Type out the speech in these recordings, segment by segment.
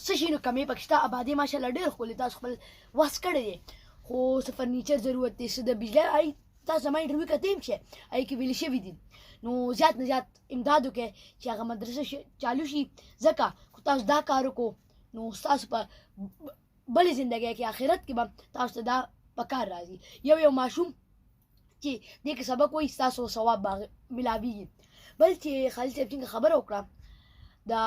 څه شي نو کمې پکې شته آبادي ماشاءالله ډېر ښکلې تاسو خپل وس کړی دی خو څه فرنیچر ضرورت دی څه د بجلۍ تاسو زما انټرویو کتې هم شئ هغې کې ویلي شوي دي نو زیات نه زیات امداد وکړئ چې هغه مدرسه چالو شي ځکه خو تاسو دا کار وکړو نو ستاسو په بلې زندګۍ کې آخرت کې به تاسو ته دا په کار راځي یو ماشوم چې دې کې سبق وایي ستاسو ثواب به ملاویږي بل چې خالد صاحب څنګه خبره وکړه دا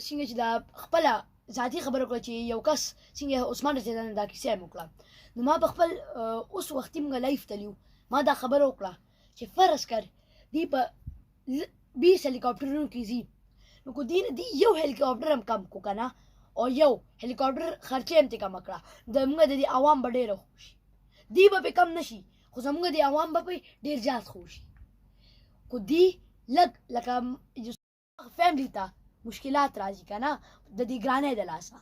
څنګه چې دا خپله ذاتي خبره وکړه چې یو کس څنګه عثمان رضی الله عنه دا کیسه یې وکړه نو ما په خپل اوس وختي موږ لایف تلیو ما دا خبره وکړه چې فرض کر دی په 20 هلیکاپټرونو کې ځي نو کو دی یو هلیکاپټر هم کم کو کنه او یو هلیکاپټر خرچه هم کم کړه د موږ د عوام به ډېر خوشي دی به کم نشي خو زموږ د عوام به ډېر زیات خوشي کو دی لکه فیملی ته مشکلات راځي کنه د دې ګرانۍ د لاسه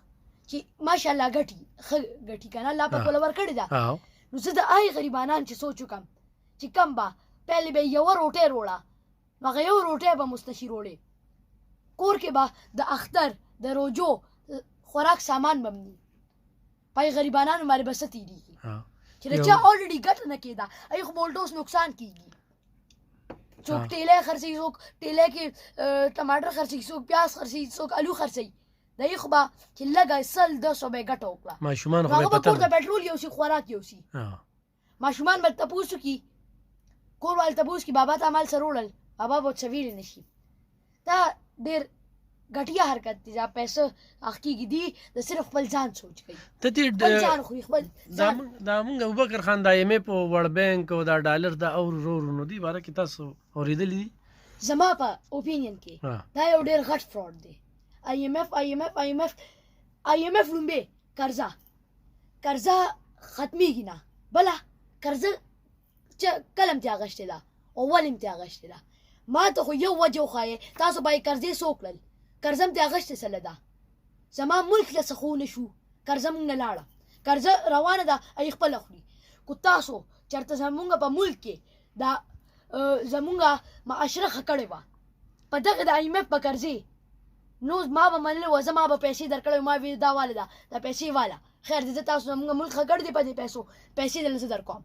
چې ماشاءالله ګټي کنه الله پاک ول ورکړی دا نو زه د غریبانان چې سوچ وکم چې کم به پهلې به یو روټۍ روړه نو هغه یو روټۍ به مستشي روړې کور کې به د اختر د روجو خوراک سامان به ني پای غریبانانو باندې بس تیریږي چې چا اولریډي ګټ نه کېده ای خو بولټوس نقصان کیږي څوک ټیله خرڅي څوک ټیله کې ټماټر خرڅي څوک پیاز خرڅي څوک الو خرڅي دا یو خو به چې لګا سل 200 به ګټه وکړه ماشومان خو په پټه د پټرول یو شي خوراک یو شي ماشومان به تاسو کی کور وال تاسو کی بابا ته مال سروړل بابا به چویل نشي دا ډېر غټیا حرکت دي دا پیسې حقیقي دي د صرف خپل ځان سوچ کوي ته دې ځان خو خپل دا موږ ابوبکر خان د ایم په ورلد بانک او دا ډالر دا اورو دی باره کې تاسو اوریدلی دي زما په اوپینین کې دا یو ډېر غټ فراډ دی IMF لومبه قرضه ختمیږي نه بله قرضه چې کلم ته اغشته ده او ولیم ته اغشته ده ما ته خو یو وجه وخایې تاسو به قرضې سوکړل قرضم ته اغشته سره ده زما ملک له سخونه شو قرضه مونږ نه لاړه قرضه روانه ده ای خپل خوري کو تاسو چرته زمونږ په ملک کې دا زمونږ معاشره خکړې وه په دغه د IMF په قرضې نو ما به منلې وه زه ما به پیسې درکړی ما وی دا واله ده دا پیسې واله خیر دې زه تاسو زمونږ ملک خکړ دی په دې پیسو پیسې دلته زه درکوم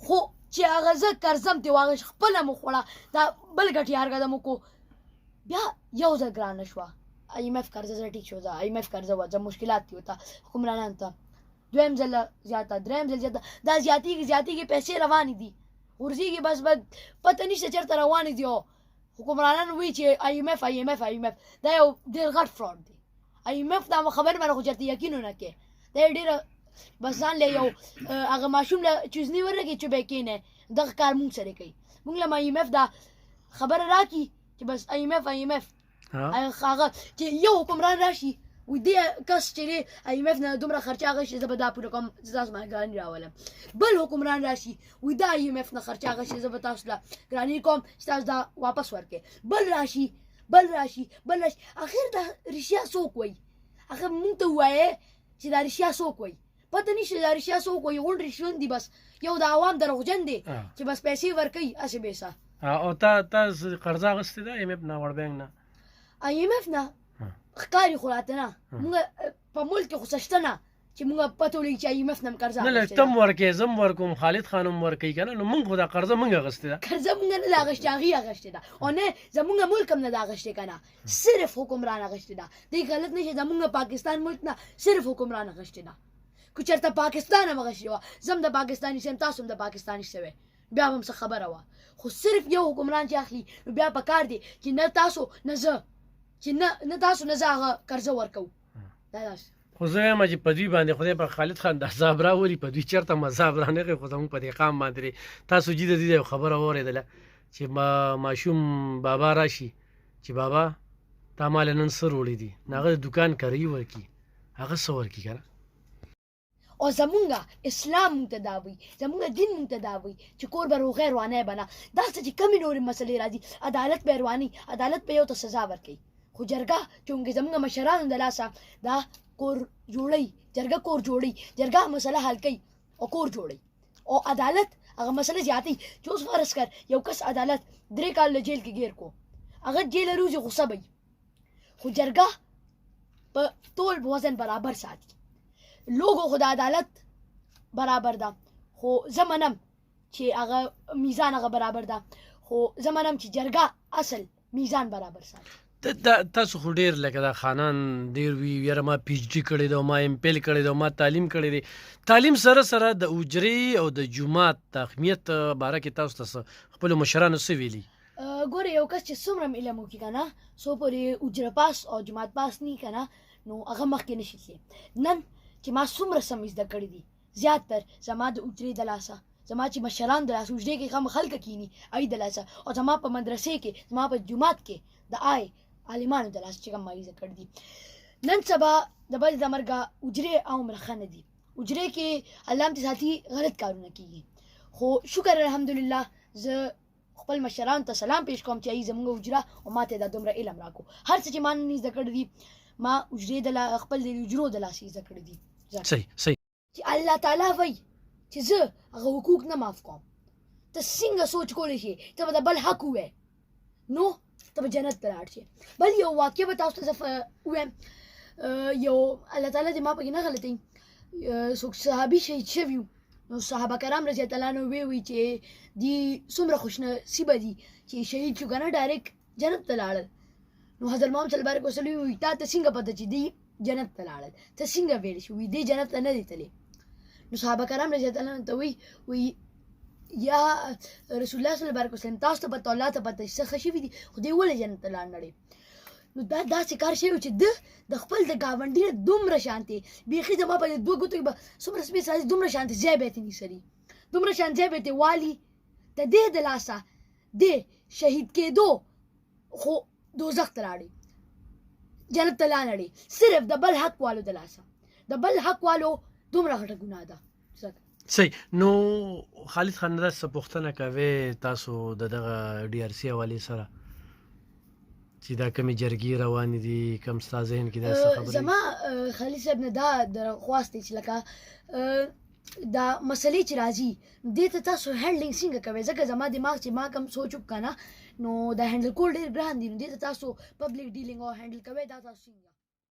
خو چې هغه زه قرضم دې واغې خپله مو خوړه دا بل ګټې هرګده مو کو بیا یو ځل ګرانه شوه IMF قرضه زه ټیک شو زه IMF قرضه وه زه مشکلات دي ورته حکمرانانو ته دویم ځل زیاته دریم ځل زیاته دا زیاتېږي پیسې روانې دي غورځېږي بس پته نشته چېرته روانې دي او حکمرانان وایي چې IMF دا یو ډېر غټ فراډ دی IMF دا خبرې باندې خو چېرته یقین ونه کړې دا یې ډېره بس ځان له یو هغه ماشوم له چوزني ورکړي چې به کېنه دغه کار مونږ سره کوي مونږ له IMF دا خبره راکړي چې بس IMF هغه چې یو حکمران راشي وي دې کس چې IMF نه دومره خرچه اغشتې زه به دا پوره کوم زه تاسو باندې ګراني راولم بل حکمران راشي وي دا IMF نه خرچه اغشتې زه به تاسو له ګراني کوم چې تاسو دا واپس ورکړئ بل راشي اخر دا رښتیا څوک وایي هغه مونږ ته ووایې چې دا رښتیا څوک وایي پته نشته دا رښتیا څوک وایي غونډ رښتون دي بس یو د عوام دروغجن دی چې بس پیسې ورکوي هسې بېسه او تاسو قرضه اخیستې ده IMF نه ورلد بانک نه IMF نه ښکاري خو راته نه مونږ په ملک کې خو څه شته نه چې مونږ پته ولګي چې IMF نه هم قرضه نه لږ تم ورکې زم ورکوم خالد خان هم ورکوي که نه نو مونږ خو دا قرضه مونږ اخیستې ده قرضه مونږ نه ده اخیستې هغې اخیستې ده او نه زمونږ ملک هم نه ده اخیستې که نه صرف حکمران اخیستې ده دی غلط نه شي زمونږ پاکستان ملک نه صرف حکمران اخیستې ده که چېرته پاکستان هم اخیستې وه زه هم د پاکستاني شم تاسو هم د پاکستاني شوی بیا به هم څه خبره وه خو صرف یو حکمران چې اخلي نو بیا په کار دی چې نه تاسو نه زه چې نه تاسو نه زه هغه قرضه ورکوو دا داسې خو زه وایم چې په دوی باندې خدای په خالد خان د عذاب راولي په دوی چېرته مذهب رانغی خو زموږ په دې قام باندې تاسو جي د دې یو خبره واورېدله چې ماشوم بابا راشي چې بابا تا مال نن څه روړي دي نو هغه د دوکان کرایي ورکړي هغه څه ورکړي که نه او زمونږ اسلام مونږ ته دا وایي زمونږ دین مونږ ته دا وایي چې کور به روغې روانۍ به نه دا څه چې کمې نورې مسلې راځي عدالت به رواني عدالت به یو ته سزا ورکوي خو جرګه چونکې زمونږ مشرانو د لاسه دا کور جوړوي جرګه مسله حل کوي او کور جوړوي او عدالت هغه مسله زیاتوي چې اوس فرض کر یو کس عدالت 3 کال له جیل کې ګیر کو هغه جیل روزي غصه وي خو جرګه په ټول وزن برابر ساتي لوګو خو د عدالت برابر ده خو زه منم چې هغه میزان هغه برابر ده خو زه منم چې جرګه اصل میزان برابر ساتي تاسو خو ډیر لکه دا خانان ډیر وی یاره ما پی ایچ ډي کړی دی ما ایم پیل کړی دی ما تعلیم کړی دی تعلیم سره سره د اجرې او د جومات د اهمیت باره کې تاسو ته خپلو مشرانو څه ویلي ګوره یو کس چې څومره هم علم وکړي که نه څو پورې اجره پاس او جماعت پاس نه وي که نه نو هغه مخکې نه شي تللی نن چې ما څومره سم زده کړي دي زیاتتر زما د اجرې د لاسه زما چې مشران د لاسه اجرې کې خامخا خلکه کښېني هغوی د لاسه او زما په مدرسې کې زما په جومات کې د عالمانو د لاسه چې کوم ما زده کړي دي نن سبا د بل د مرګه اجرې عمره ښه نه دي اجرې کې الله هم دې ساتي غلط کارونه کېږي خو شکر الحمدلله زه خپل مشرانو ته سلام پیش کوم چې ای زموږ اجره او ما ته دا دومره علم راکو هر څه چې ما نن زده کړي دي ما اجرې د خپل د اجرو د لاسه زده کړي دي صحیح چې الله تعالی وایي چې زه هغه حقوق نه معاف کوم ته څنګه سوچ کولی شي ته به د بل حق ووایې نو ته به جنت ته لاړ شې بل یو واقع به تاسو ته زه ووایم یو الله تعالی دې ما پکې نه غلطوي څوک صحابي شهید شوي نو صحابه کرام رضی الله عنهم وی چې دی څومره خوشنصیبه دي چې شهید شو که نه ډایرکټ جنت ته لاړل نو حضرت محمد صلی الله علیه وسلم وی تا ته څنګه پته چې دی جنت ته لاړل ته څنګه ویل شو وی دی جنت ته نه دی تللی نو صحابه کرام رضی الله عنهم ته وی یا رسول الله صلی الله علیه وسلم تاسو ته پته الله ته پته څه ښه شوي دي خو دی ولې جنت ته لاړ نړۍ نو دا داسې کار شوی چې د خپل د ګاونډي نه دومره شانتې بیخي زما په دوه ګوتو کې به څومره سپېڅ راځي دومره شانتې ځای به یې ترې نیسري دومره شانت ځای به یې والي د دې د لاسه د شهید کېدو خو دوزخ ته لاړې جنت ته لا نړې صرف د بل حق والو د لاسه د بل حق والو دومره غټه ګناه ده صحیح نو خالد خان دا څه پوښتنه کوې تاسو د دغه ډي آر سي حوالې سره چې دا کومې جرګې روانې دي کوم ستا ذهن کې دا څه خبرې زما خالد صاحب نه دا درخواست دی چې لکه دا مسلې چې راځي دې ته تاسو هینډلینګ څنګه کوئ ځکه زما دماغ چې ما کوم سوچ وکړه نو دا هینډل کول ډېر ګران دي نو دې ته تاسو پبلک ډیلینګ او هینډل کوئ دا تاسو څنګه